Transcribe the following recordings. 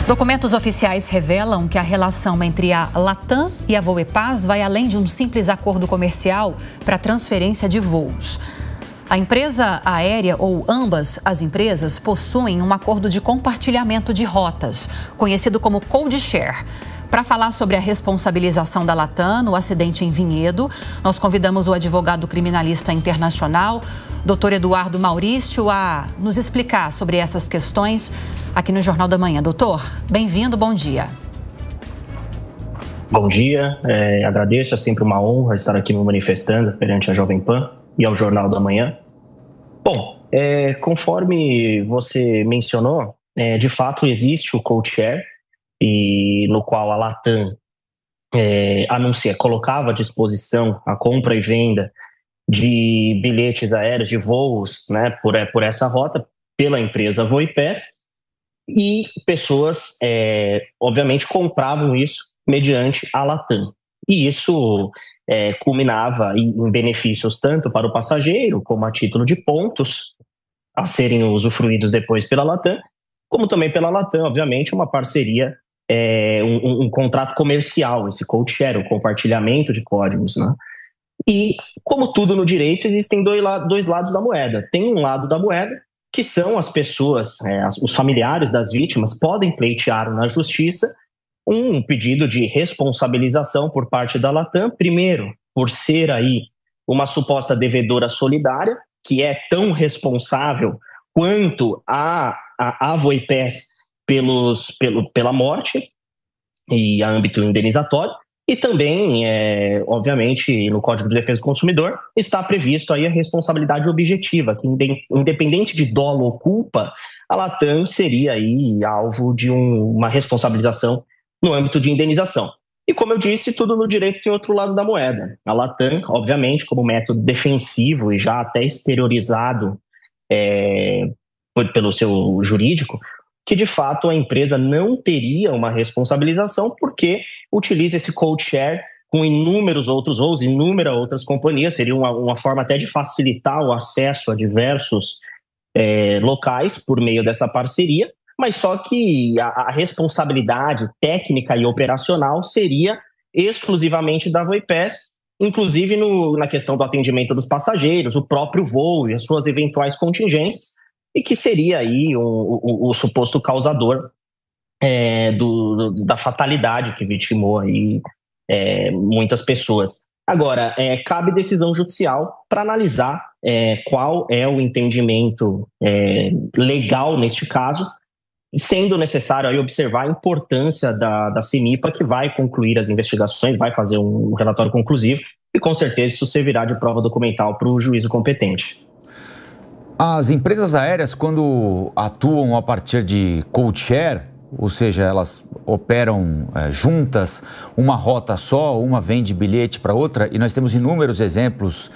Documentos oficiais revelam que a relação entre a Latam e a Voepaz vai além de um simples acordo comercial para transferência de voos. A empresa aérea, ou ambas as empresas, possuem um acordo de compartilhamento de rotas, conhecido como Code Share. Para falar sobre a responsabilização da Latam no acidente em Vinhedo, nós convidamos o advogado criminalista internacional, Dr. Eduardo Maurício, a nos explicar sobre essas questões aqui no Jornal da Manhã. Doutor, bem-vindo, bom dia. Bom dia, agradeço, é sempre uma honra estar aqui me manifestando perante a Jovem Pan e ao Jornal da Manhã. Bom, conforme você mencionou, de fato existe o Code Share, e no qual a Latam colocava à disposição a compra e venda de bilhetes aéreos, de voos, né, por essa rota, pela empresa Voepaz, e pessoas, obviamente, compravam isso mediante a Latam. E isso culminava em benefícios tanto para o passageiro, como a título de pontos a serem usufruídos depois pela Latam, como também pela Latam, obviamente, uma parceria, um contrato comercial, esse code share, o compartilhamento de códigos, né? E, como tudo no direito, existem dois lados da moeda. Tem um lado da moeda, que são as pessoas, os familiares das vítimas, podem pleitear na justiça um pedido de responsabilização por parte da Latam, primeiro, por ser aí uma suposta devedora solidária, que é tão responsável quanto a Voepaz pela morte e a âmbito indenizatório, e também, obviamente, no Código de Defesa do Consumidor, está previsto aí a responsabilidade objetiva, que independente de dolo ou culpa, a Latam seria aí alvo de uma responsabilização no âmbito de indenização. E como eu disse, tudo no direito tem outro lado da moeda. A Latam, obviamente, como método defensivo e já até exteriorizado pelo seu jurídico, que de fato a empresa não teria uma responsabilização porque utiliza esse code share com inúmeros outros voos, inúmeras outras companhias. Seria uma forma até de facilitar o acesso a diversos locais por meio dessa parceria, mas só que a responsabilidade técnica e operacional seria exclusivamente da Voepaz, inclusive na questão do atendimento dos passageiros, o próprio voo e as suas eventuais contingências, e que seria aí o suposto causador da fatalidade que vitimou aí, muitas pessoas. Agora, cabe decisão judicial para analisar qual é o entendimento legal neste caso, sendo necessário aí observar a importância da CENIPA, que vai concluir as investigações, vai fazer um relatório conclusivo, e com certeza isso servirá de prova documental para o juízo competente. As empresas aéreas, quando atuam a partir de code share, ou seja, elas operam juntas, uma rota só, uma vende bilhete para outra, e nós temos inúmeros exemplos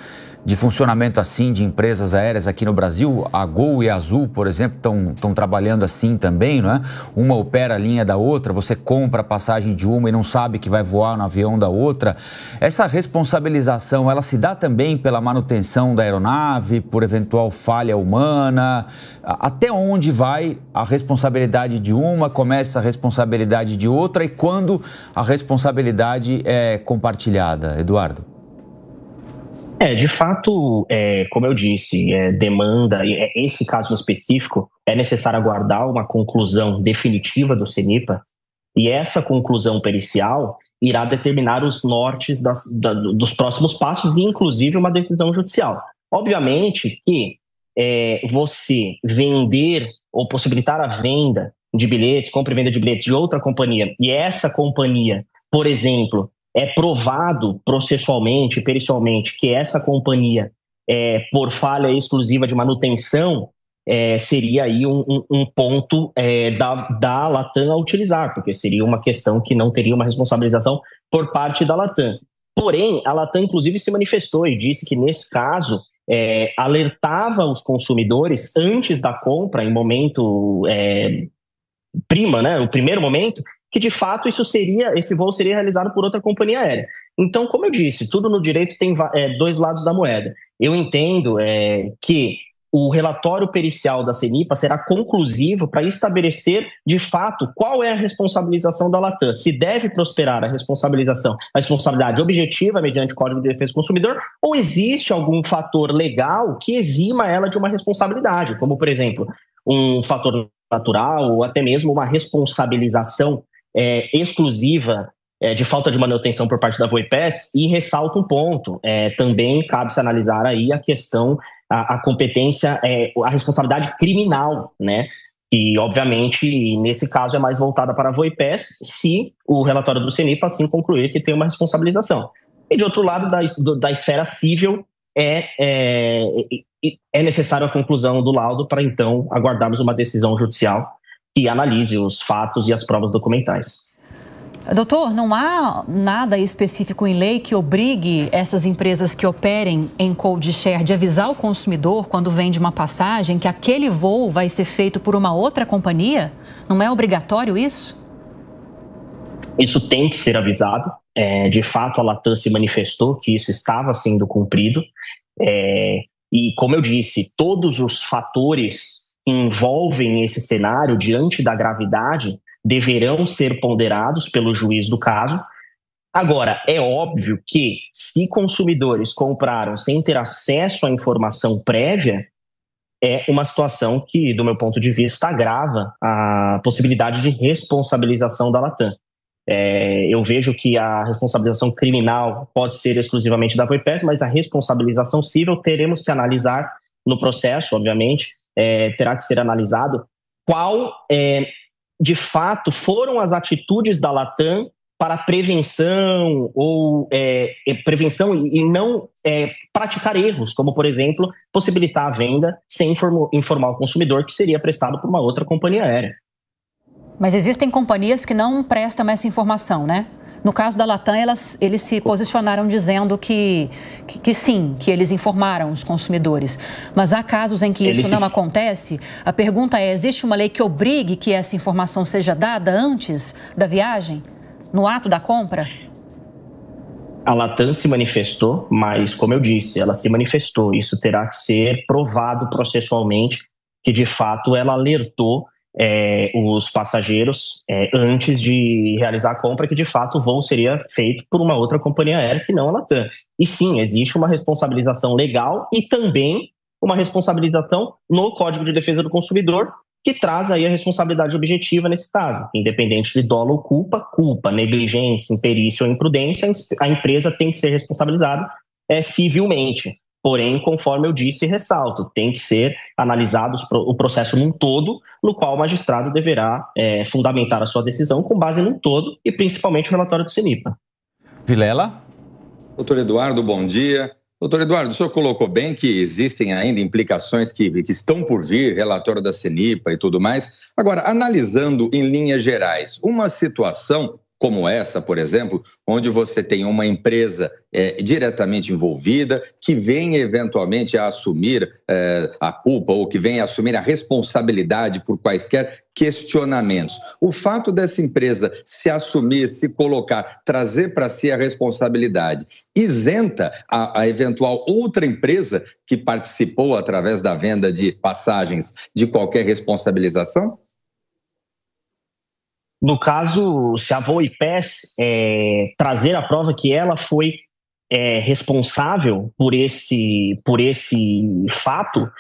de funcionamento assim de empresas aéreas aqui no Brasil. A Gol e a Azul, por exemplo, estão trabalhando assim também, não é? Uma opera a linha da outra, você compra a passagem de uma e não sabe que vai voar no avião da outra. Essa responsabilização, ela se dá também pela manutenção da aeronave, por eventual falha humana? Até onde vai a responsabilidade de uma, começa a responsabilidade de outra, e quando a responsabilidade é compartilhada, Eduardo? De fato, como eu disse, demanda, esse caso específico, é necessário aguardar uma conclusão definitiva do CENIPA, e essa conclusão pericial irá determinar os nortes dos próximos passos, e inclusive uma decisão judicial. Obviamente que você vender ou possibilitar a venda de bilhetes, compra e venda de bilhetes de outra companhia, e essa companhia, por exemplo, é provado processualmente, pericialmente, que essa companhia, por falha exclusiva de manutenção, seria aí um ponto da Latam a utilizar, porque seria uma questão que não teria uma responsabilização por parte da Latam. Porém, a Latam, inclusive, se manifestou e disse que, nesse caso, alertava os consumidores antes da compra, em momento prima, né, o primeiro momento, que de fato esse voo seria realizado por outra companhia aérea. Então, como eu disse, tudo no direito tem dois lados da moeda. Eu entendo que o relatório pericial da CENIPA será conclusivo para estabelecer, de fato, qual é a responsabilização da Latam. Se deve prosperar a responsabilidade objetiva mediante o Código de Defesa do Consumidor, ou existe algum fator legal que exima ela de uma responsabilidade, como, por exemplo, um fator natural ou até mesmo uma responsabilização exclusiva de falta de manutenção por parte da VOIPES. E ressalta um ponto, também cabe-se analisar aí a questão, a competência, a responsabilidade criminal, né? E, obviamente, nesse caso é mais voltada para a VOIPES, se o relatório do CENIPA assim concluir que tem uma responsabilização. E, de outro lado, da esfera civil, é necessária a conclusão do laudo para, então, aguardarmos uma decisão judicial que analise os fatos e as provas documentais. Doutor, não há nada específico em lei que obrigue essas empresas que operem em code share de avisar o consumidor quando vende uma passagem que aquele voo vai ser feito por uma outra companhia? Não é obrigatório isso? Isso tem que ser avisado. De fato, a Latam se manifestou que isso estava sendo cumprido. E, como eu disse, todos os fatores que envolvem esse cenário diante da gravidade deverão ser ponderados pelo juiz do caso. Agora, é óbvio que se consumidores compraram sem ter acesso à informação prévia, é uma situação que, do meu ponto de vista, agrava a possibilidade de responsabilização da Latam. Eu vejo que a responsabilização criminal pode ser exclusivamente da VOIPES, mas a responsabilização civil teremos que analisar no processo, obviamente, terá que ser analisado qual de fato foram as atitudes da Latam para prevenção ou prevenção e não praticar erros, como, por exemplo, possibilitar a venda sem informar o consumidor que seria prestado por uma outra companhia aérea. Mas existem companhias que não prestam essa informação, né? No caso da Latam, eles se posicionaram dizendo que sim, que eles informaram os consumidores. Mas há casos em que isso não acontece? A pergunta é, existe uma lei que obrigue que essa informação seja dada antes da viagem, no ato da compra? A Latam se manifestou, mas, como eu disse, ela se manifestou. Isso terá que ser provado processualmente, que de fato ela alertou os passageiros antes de realizar a compra, que de fato o voo seria feito por uma outra companhia aérea que não a Latam. E sim, existe uma responsabilização legal e também uma responsabilização no Código de Defesa do Consumidor, que traz aí a responsabilidade objetiva nesse caso. Independente de dolo ou culpa, negligência, imperícia ou imprudência, a empresa tem que ser responsabilizada civilmente. Porém, conforme eu disse e ressalto, tem que ser analisado o processo num todo, no qual o magistrado deverá fundamentar a sua decisão com base num todo e principalmente o relatório do CENIPA. Vilela? Doutor Eduardo, bom dia. Doutor Eduardo, o senhor colocou bem que existem ainda implicações que estão por vir, relatório da CENIPA e tudo mais. Agora, analisando em linhas gerais, uma situação como essa, por exemplo, onde você tem uma empresa diretamente envolvida, que vem eventualmente a assumir a culpa ou que vem a assumir a responsabilidade por quaisquer questionamentos. O fato dessa empresa se assumir, se colocar, trazer para si a responsabilidade, isenta a eventual outra empresa que participou através da venda de passagens de qualquer responsabilização? No caso, se a VOIPES trazer a prova que ela foi responsável por esse fato,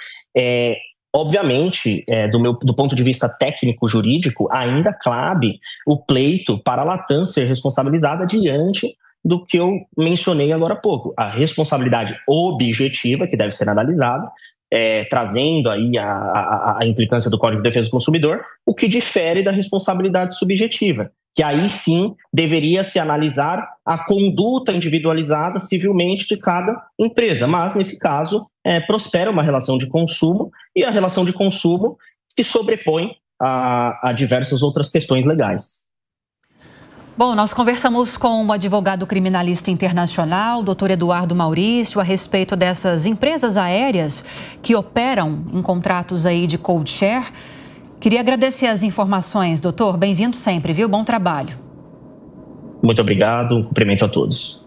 obviamente, do ponto de vista técnico-jurídico, ainda cabe o pleito para a Latam ser responsabilizada diante do que eu mencionei agora há pouco. A responsabilidade objetiva, que deve ser analisada, trazendo aí a implicância do Código de Defesa do Consumidor, o que difere da responsabilidade subjetiva, que aí sim deveria se analisar a conduta individualizada civilmente de cada empresa. Mas, nesse caso, prospera uma relação de consumo e a relação de consumo se sobrepõe a diversas outras questões legais. Bom, nós conversamos com o advogado criminalista internacional, doutor Eduardo Maurício, a respeito dessas empresas aéreas que operam em contratos aí de code share. Queria agradecer as informações, doutor. Bem-vindo sempre, viu? Bom trabalho. Muito obrigado. Um cumprimento a todos.